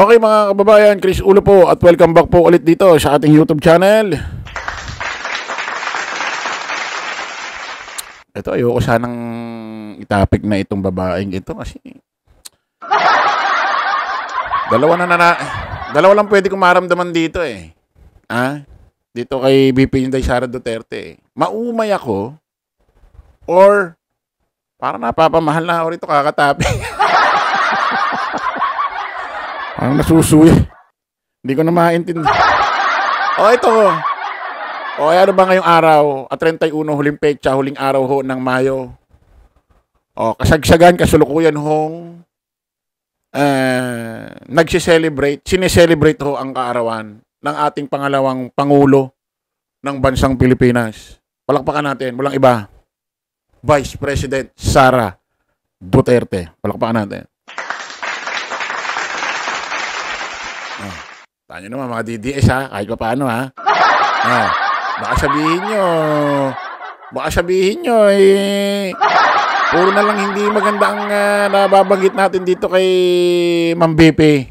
Okay mga kababayan, Chris Ulo po at welcome back po ulit dito sa ating YouTube channel. Ito, ayoko sanang itapik na itong babaeng ito kasi dalawa lang pwede kong maramdaman dito eh. Dito kay VP Inday Sara Duterte. Maumay ako or parang napapamahal na ako rito kakatapik. Parang nasusuwi. Hindi ko na maintindihan. Ito. Ano ba ngayong araw? 31, huling petsa, huling araw ho ng Mayo. Kasagsagan, kasulukuyan hong sineselebrate ho ang kaarawan ng ating pangalawang Pangulo ng bansang Pilipinas. Palakpakan natin, walang iba. Vice President Sara Duterte. Palakpakan natin. Tayo naman mga DDS kahit pa paano baka sabihin nyo puro na lang hindi maganda ang nababanggit natin dito kay Ma'am BP.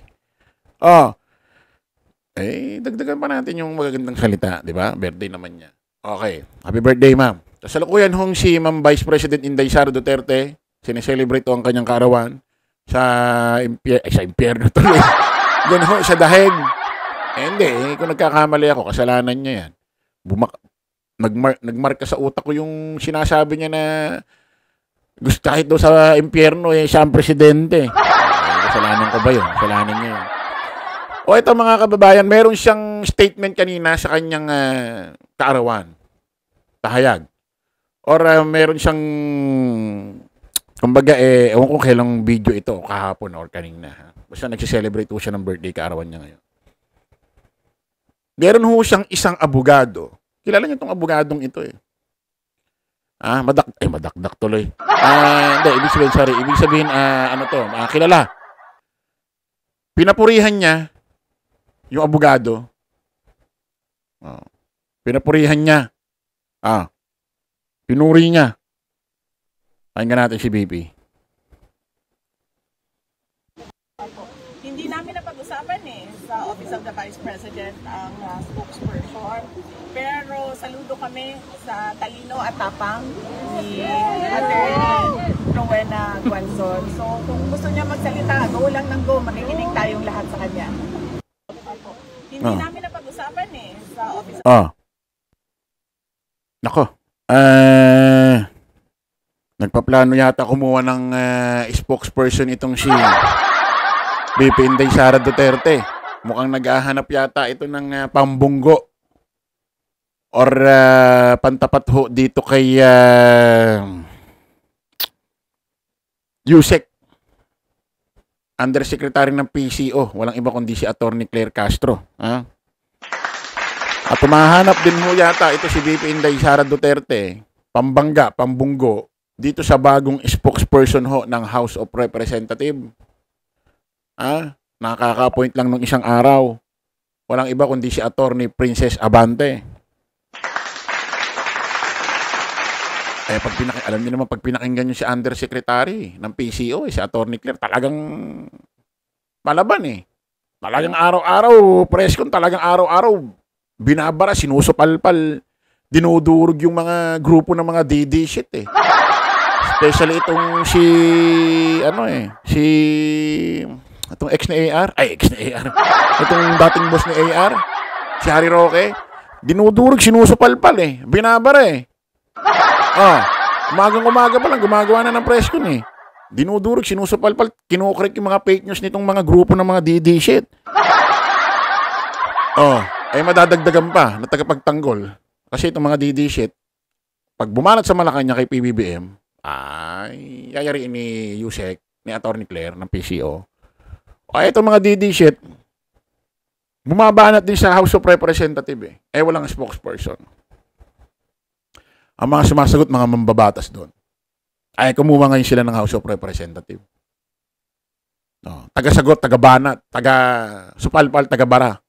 Dagdagan pa natin yung magagandang salita, di ba? Birthday naman niya. Okay, happy birthday ma'am. Kasalukuyan hong si Ma'am Vice President Inday Sara Duterte, sineselebrate ang kanyang kaarawan sa impyerno tuloy. Yan ho, sa dahig. Hindi, kung nagkakamali ako, kasalanan niya yan. Nagmarka sa utak ko yung sinasabi niya na gusto kahit daw sa impyerno, siya ang presidente. Kasalanan ko ba yun? Kasalanan niya yun. Ito mga kababayan, meron siyang statement kanina sa kanyang kaarawan. Tahayag. Or meron siyang, kumbaga, ewan ko kailang video ito, kahapon or kanina. Basta nagsiselebrate po siya ng birthday kaarawan niya ngayon. Meron ho siyang isang abogado. Kilala niyo itong abogadong ito madakdak tuloy. Hindi, ibig sabihin, kilala. Pinapurihan niya yung abogado. Pinapurihan niya. Pinuri niya. Pakinggan natin si BP. Hindi namin napag-usapan sa Office of the Vice President ang spokesperson. Pero saludo kami sa talino at tapang ni Attorney Rowena Guanzon. So kung gusto niya magsalita, go lang ng go. Makikinig tayong lahat sa kanya. Hindi namin napag-usapan sa Office of... Nako. Nagpaplano yata kumuha ng spokesperson itong si VP Inday Sara Duterte. Mukhang naghahanap yata ito ng pambunggo or pantapat ho dito kay Yusek, Undersecretary ng PCO. Walang iba kundi si Attorney Claire Castro. At tumahanap din ho yata ito si VP Inday Sara Duterte, pambunggo, dito sa bagong spokesperson ho ng House of Representatives. Nakaka-appoint lang ng isang araw. Walang iba kundi si Attorney Princess Abante. Alam niyo naman, pag pinakinggan niyo si Undersecretary ng PCO, si Attorney Claire, talagang palaban Talagang araw-araw, preskon, talagang araw-araw, binabara, sinusupalpal, dinudurog yung mga grupo ng mga DD shit Especially itong itong ex ni AR. Itong dating boss ni AR, si Harry Roque, dinudurog, sinusupalpal binabara umaga pa lang, gumagawa na ng preskon dinudurog, sinusupalpal, kinukorek yung mga fake news nitong mga grupo ng mga DD shit. Madadagdagan pa na tagapagtanggol. Kasi itong mga DD shit, pag bumanat sa Malacanang kay PBBM, yayariin ni Yusek, ni Attorney Claire ng PCO. Itong mga DD shit, bumabanat din sa House of Representatives walang spokesperson. Ang mga sumasagot, mga mambabatas doon. Kumuha ngayon sila ng House of Representatives. Taga-sagot, taga-banat, taga-supalpal, taga-bara,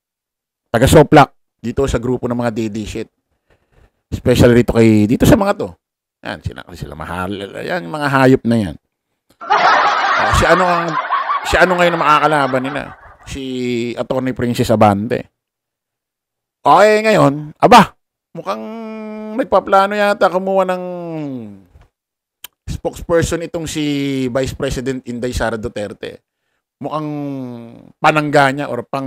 taga-soplak, dito sa grupo ng mga DD shit. Especially dito sa mga to. Yan, sila mahal. Yan, mga hayop na yan. Si ano ngayon na makakalaban nila? si Attorney Princess Abante. Okay, ngayon, aba, mukhang nagpaplano yata kumuha ng spokesperson itong si Vice President Inday Sara Duterte. Mukhang panangga niya or pang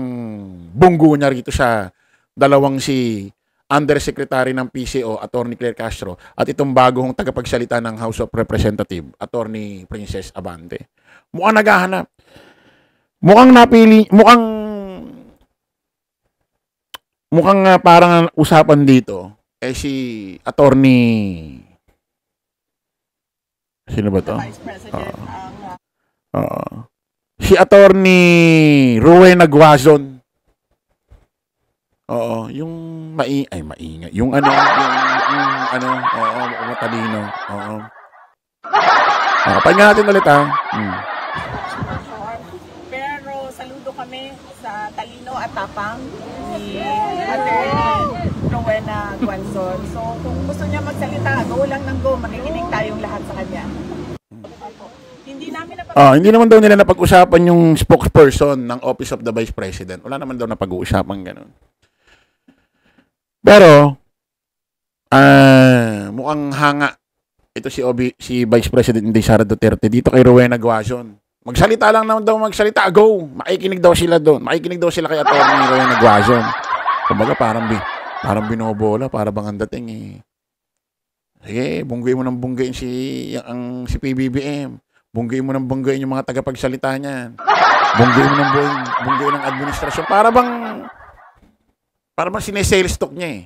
bunggo niya rito sa dalawang si Undersecretary ng PCO, Attorney Claire Castro, at itong bagong tagapagsalita ng House of Representatives, Attorney Princess Abante. Mukhang naghahanap. Mukhang parang usapan dito si Attorney, sino ba to? Vice President Si Attorney Rowena Guazon. Oo, yung maingay. Yung matalino. Oo. Pahinga natin ulit, ha? Pero saludo kami sa talino at tapang ni Attorney Rowena Guazon. So kung gusto niya magsalita, go lang ng go. Makikinig tayong lahat sa kanya. Hindi naman daw nila napag-usapan yung spokesperson ng Office of the Vice President. Wala naman daw napag-uusapan ganun. Pero, mukhang hanga ito si Vice President Inday Sara Duterte dito kay Rowena Guazon. Magsalita lang naman daw magsalita. Go! Makikinig daw sila doon. Makikinig daw sila kay Attorney Rowena Guazon. Kumbaga parang binobola. Para bang ang dating eh. Sige, bungguin mo ng bungguin si PBBM. Bungguin mo ng bungguin yung mga tagapagsalita niyan. Bungguin mo ng bungguin ng administrasyon. Para bang sinesales talk niya eh.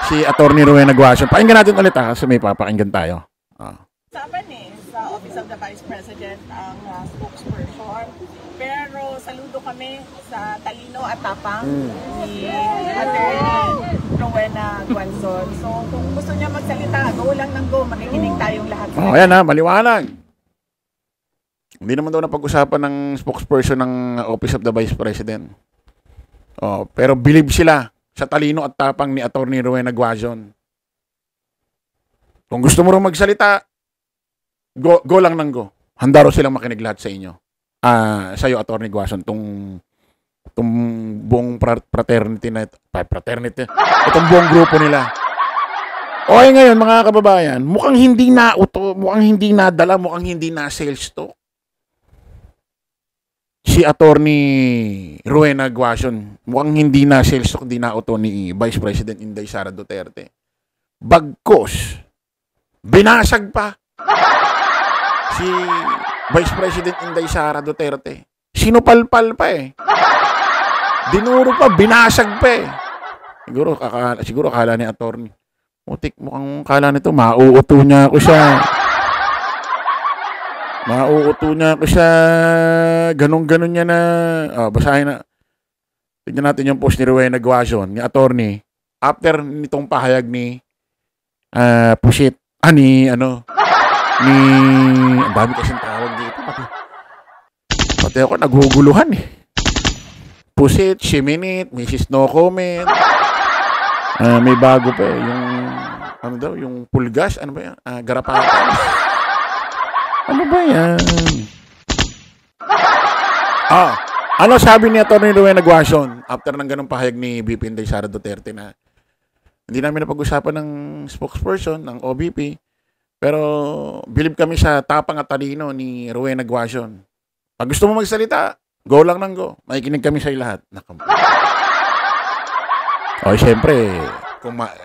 Si Attorney Rowena Guazon. Pakinggan natin ulit kasi may papakinggan tayo. Sabi sa Office of the Vice President ang spokesperson. Pero saludo kami sa talino at tapang ni Attorney Rowena Guazon. So kung gusto niya magsalita, go lang ng go. Makikinig tayong lahat. Ayan maliwanag. Hindi naman daw napag-usapan ng spokesperson ng Office of the Vice President. Pero believe sila sa talino at tapang ni Attorney Rowena Guazon. Kung gusto mo rin magsalita, go lang ng go. Handa rin silang makinig lahat sa inyo. Sa'yo, Attorney Guazon, itong buong fraternity, itong buong grupo nila. Okay, ngayon, mga kababayan, mukhang hindi nauto, mukhang hindi nadala, mukhang hindi na sales talk si Attorney Rowena Guazon. Mukhang hindi na sales talk, hindi na auto ni Vice President Inday Sara Duterte. Bagkos, binasag pa si Vice President Inday Sara Duterte. Sinupalpal pa eh. Dinuro pa, binasag pa eh. Siguro akala ni Attorney. Mukhang akala nito, mauuto niya ako siya. Ganun-ganun niya na. Basahin na. Tignan natin yung post ni Rowena Guazon, ni Attorney. After nitong pahayag ni Pusit. Ang dami kasing tawag dito. Pati ako naghuguluhan eh. Pusit, Shiminit, Mrs. No Comment. May bago pa eh. Yung pulgas. Ano ba yan? Garapatan. Ano ba yan? Ano sabi ni Attorney Rowena Guazon after ng ganung pahayag ni VP Inday Sara Duterte na hindi namin napag-usapan ng spokesperson ng OVP, pero believe kami sa tapang at talino ni Rowena Guazon. Pag gusto mo magsalita, go lang ng go. Makikinig kami sa lahat.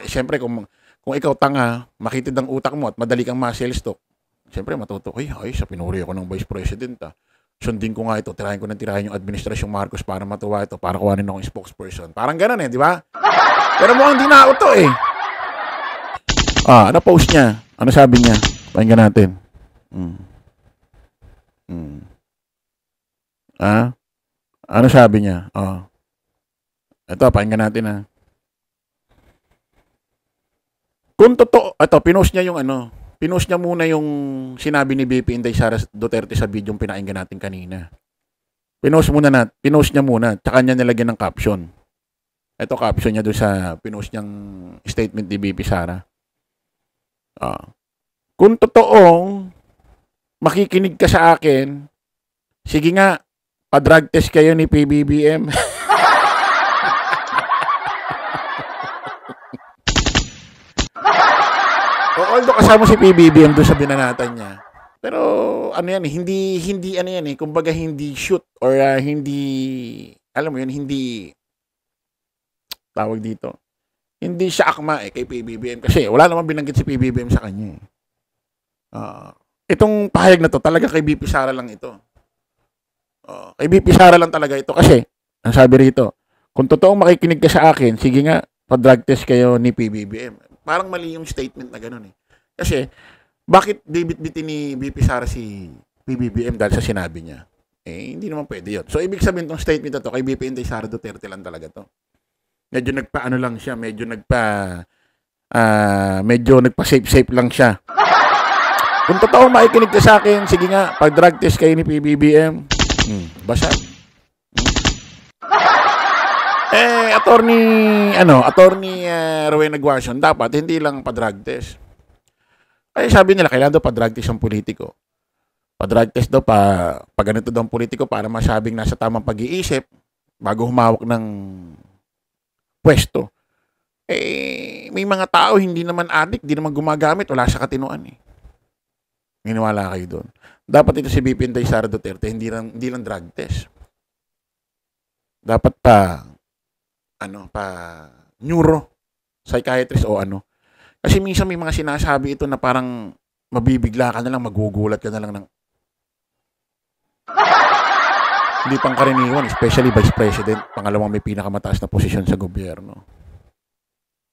Siyempre, kung ikaw tanga, makitid ang utak mo at madali kang ma-sales talk, siyempre matuto, sa pinuri ako ng Vice President. Sundin ko nga ito, tirahin yung administrasyong Marcos para matuwa ito, para kuhanin akong spokesperson. Parang ganun di ba? Pero mukhang di na auto eh. Ano post niya? Ano sabi niya? Pakinggan natin. Ano sabi niya? Ito, pakinggan natin Kung totoo, pinost niya pinost niya muna yung sinabi ni VP Inday Sara Duterte sa video yung pinakinggan natin kanina. Pinost niya muna, tsaka niya nilagyan ng caption. Ito caption niya doon sa pinost niyang statement ni VP Sara. Kung totoong makikinig ka sa akin, sige nga, pa-drug test kayo ni PBBM. Although kasama si PBBM doon sa binanatan niya. Pero ano yan hindi ano yan kumbaga hindi shoot or hindi, alam mo yun, hindi tawag dito. Hindi siya akma kay PBBM kasi wala namang binanggit si PBBM sa kanya. Itong pahayag na to talaga kay BP Sara lang ito. Kay BP Sara lang talaga ito kasi ang sabi rito, kung totoong makikinig ka sa akin, sige nga, pa-drug test kayo ni PBBM. Parang mali yung statement na gano'n Kasi, bakit bibit-bitin ni BP Sara si PBBM dahil sa sinabi niya? Hindi naman pwede yun. So, ibig sabihin tong statement na to, kay BP Inday Sara Duterte lang talaga to. Medyo nagpa-ano lang siya, medyo nagpa-safe lang siya. Kung totoo makikinig ka sa akin, sige nga, pag-drug test kayo ni PBBM, basa. Attorney Rowena Guasion, dapat hindi lang pa-drug test. Ay sabi nila, kailangan daw pa-drug test ang politiko. Pa-drug test daw, pag ganito daw ang politiko para masabing nasa tamang pag-iisip bago humawak ng pwesto. May mga tao hindi naman addict, hindi naman gumagamit, wala sa katinuan Niniwala kayo doon. Dapat ito si BP Inday Sara Duterte, hindi lang drug test. Dapat pa neuro psychiatrist o ano. Kasi minsan may mga sinasabi ito na parang mabibigla ka na lang, magugulat ka na lang ng hindi pang karaniwan, especially Vice President, pangalawang may pinakamataas na posisyon sa gobyerno.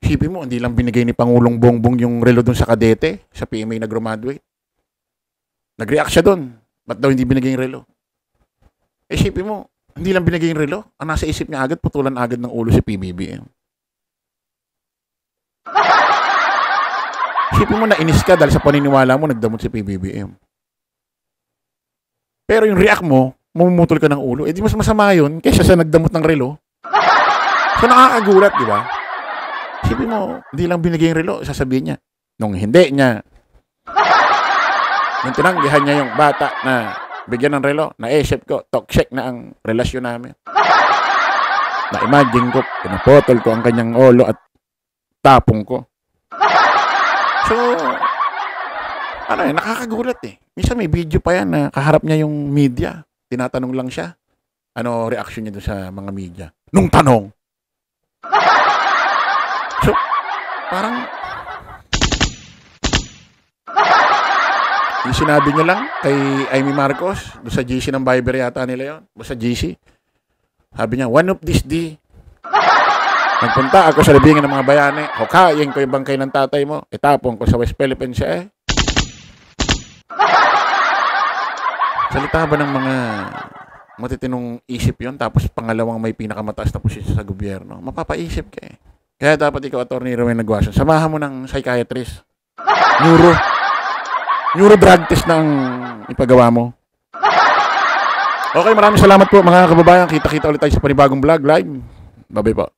Isipin mo, hindi lang binigay ni Pangulong Bongbong yung relo dun sa kadete, sa PMA na graduate. Nag-react siya dun. Ba't daw hindi binigay yung relo? Isipin mo, hindi lang binigay yung relo. Ang nasa isip niya agad, putulan agad ng ulo si PBBM. Isipin mo na inis ka dahil sa paniniwala mo, nagdamot si PBBM. Pero yung react mo, mamumutol ka ng ulo. Di mas masama yun kaysa sa nagdamot ng relo. So nakakagulat, di ba? Isipin mo, hindi lang binigay yung relo, sasabihin niya. Nung hindi niya, nung tinanggihan niya yung bata na bigyan ng relo, naisip ko, toxic na ang relasyon namin. Na-imagine ko, pinapotol ko ang kanyang ulo at tapong ko. So, nakakagulat Minsan may video pa yan na kaharap niya yung media. Tinatanong lang siya. Ano reaction niya doon sa mga media? Nung tanong. So, parang yung sinabi niya lang kay Amy Marcos, doon sa GC ng Viber yata nila yun. Doon sa GC. Sabi niya, one of this day, nagpunta ako sa libingan ng mga bayani. Hukayin ko yung bangkay ng tatay mo. Itapon ko sa West Philippines Salita ba ng mga matitinong isip yon tapos pangalawang may pinakamataas na posisyon sa gobyerno? Mapapaisip ka Kaya dapat ikaw, Attorney Rowena Guasion, samahan mo ng psychiatrist. Neuro drug test na ang ipagawa mo. Okay, maraming salamat po mga kababayan. Kita-kita ulit tayo sa panibagong vlog live. Bye-bye po.